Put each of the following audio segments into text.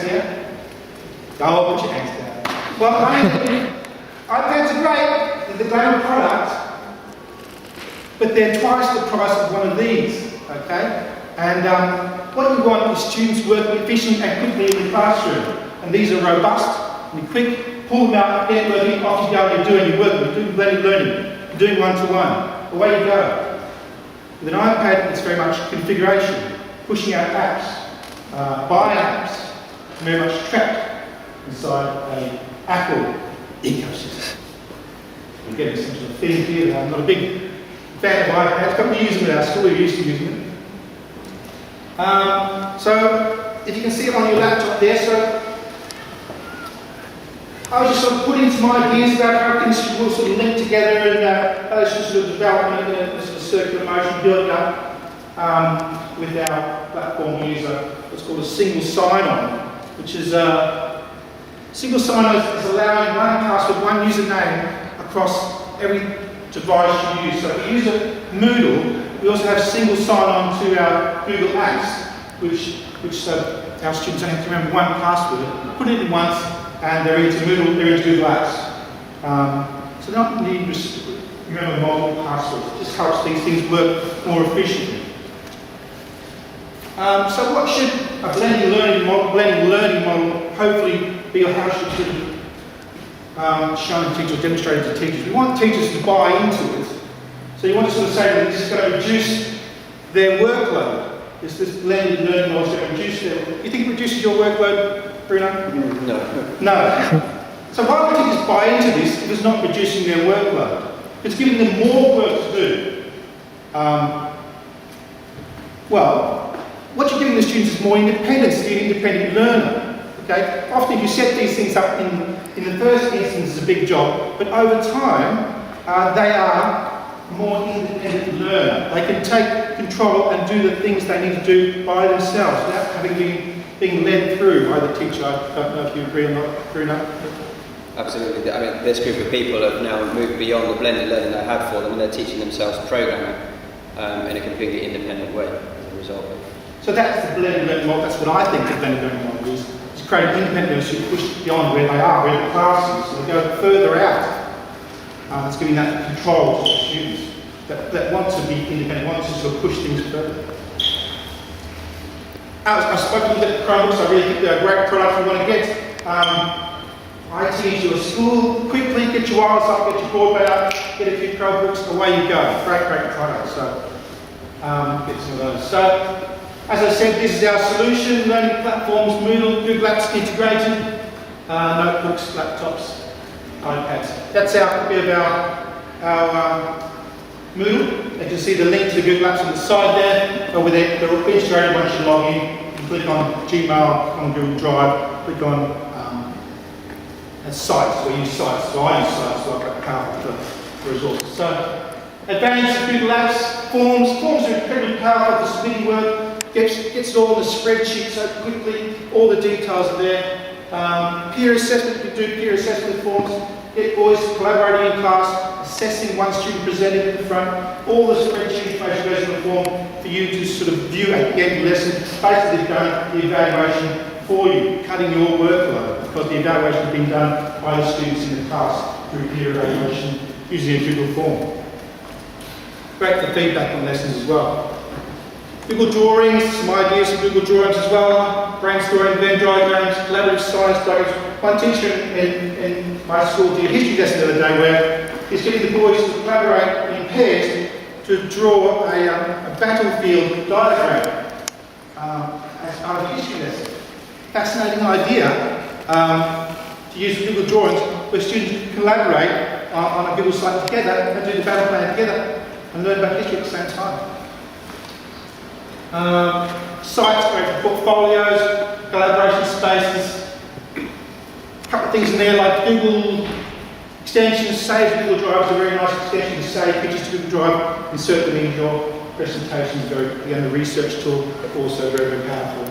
here? Oh, put your hands down. Well, iPads are great, they're the great product, but they're twice the price of one of these, okay? And what you want is students working efficiently and quickly in the classroom. And these are robust and quick, pull them out, get working, off you go, you're doing your work, you're doing blended learning, you're doing one-to-one, away you go. With an iPad, it's very much configuration, pushing out apps, buying apps, very much trapped inside an Apple ecosystem. We're getting some sort of thing here. I'm not a big fan of iPads, but we use them at our school, we're used to using them. So, if you can see it on your laptop there, so I was just sort of putting some ideas about how things should all sort of link together and how they should sort of develop in a sort of circular motion, building up with our platform. We use what's called a single sign-on, which is single sign-on is allowing one password, one username across every device you use. So if you use a Moodle, we also have single sign-on to our Google Apps, which our students don't have to remember one password, put it in once, and they're into Moodle, they're into Google Apps. So they don't need to remember multiple passwords. It just helps these things work more efficiently. So what should a blended learning model hopefully be, or how should it be shown to teachers or demonstrated to teachers? We want teachers to buy into it. So you want to sort of say that this is going to reduce their workload. This blended learning model is going to reduce their... You think it reduces your workload, Bruno? No. No. So why would teachers buy into this if it's not reducing their workload? It's giving them more work to do. Well, what you're giving the students is more independence, to be an independent learner. Okay? Often if you set these things up in the first instance, it's a big job, but over time, they are more independent learner. They can take control and do the things they need to do by themselves without having being led through by the teacher. I don't know if you agree or not, Bruno. Absolutely. I mean, this group of people have now moved beyond the blended learning they had for them, and they're teaching themselves programming in a completely independent way as a result. So that's the blended learning model. That's what I think the blended learning model is. It's creating independent learners who push beyond where they are, where the class is, so they go further out. It's giving that control to the students that want to be independent, want to sort of push things further. I spoke a little bit at Chromebooks. I really think they're a great product you want to get. IT into a school, quickly get your wireless up, get your broadband up, get a few Chromebooks, away you go. Great product. So get some of those. So as I said, this is our solution: learning platforms, Moodle, Google Apps integrated, notebooks, laptops, iPads. That's our bit of our Moodle. You can see the link to the Google Apps on the side there. They're all integrated once you log in. You click on Gmail, on Google Drive, click on sites. We use sites, so I use sites, so I've got powerful for resources. So, advantage of Google Apps, forms are incredibly powerful for submitting work, gets it all in the spreadsheet so quickly, all the details are there. Peer assessment, you can do peer assessment forms, get boys collaborating in class, assessing one student presenting at the front, all the spreadsheet information goes in the form for you to sort of view at the end of the lesson, basically done the evaluation for you, cutting your workload, because the evaluation is being done by the students in the class through peer evaluation using a Google form. Great for feedback on lessons as well. Google Drawings, some ideas of Google Drawings as well, brainstorming, Venn diagrams, collaborative science diagrams. One teacher in my school did a history lesson the other day where he's getting the boys to collaborate in pairs to draw a battlefield diagram as part of a history lesson. Fascinating idea to use Google Drawings where students can collaborate on a Google site together and do the battle plan together and learn about history at the same time. Sites great for portfolios, collaboration spaces. A couple of things in there like Google extensions, save Google Drive is a very nice extension to save pictures to Google Drive, insert them in your presentations, again the research tool, also very, very powerful.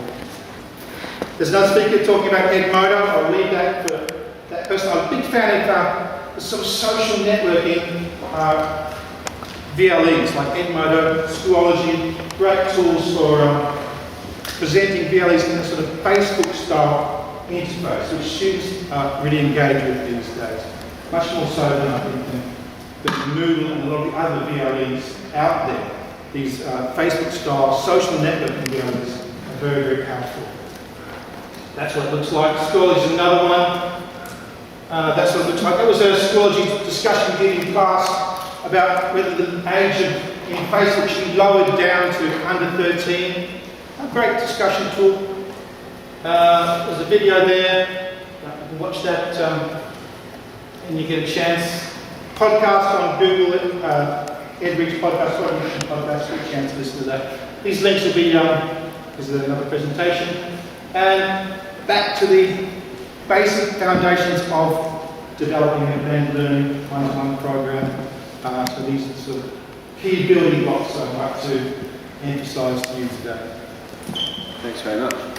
There's another speaker talking about Edmodo. I'll leave that for that person. I'm a big fan of the sort of social networking VLEs like Edmodo, Schoology, great tools for presenting VLEs in a sort of Facebook-style interface, which students really engage with these days. Much more so than I think than Moodle and a lot of the other VLEs out there. These Facebook-style social networking VLEs are very, very powerful. That's what it looks like. Schoology is another one. That's what it looks like. That was a Schoology discussion we did in class about whether the age in Facebook should be lowered down to under 13. A great discussion tool. There's a video there. You can watch that when you get a chance. Podcast on Google, EdReach podcast, podcast, get a chance to listen to that. These links will be, this is another presentation. And back to the basic foundations of developing a blended learning one-to-one program. So these are sort of key building blocks I'd like to emphasise to you today. Thanks very much.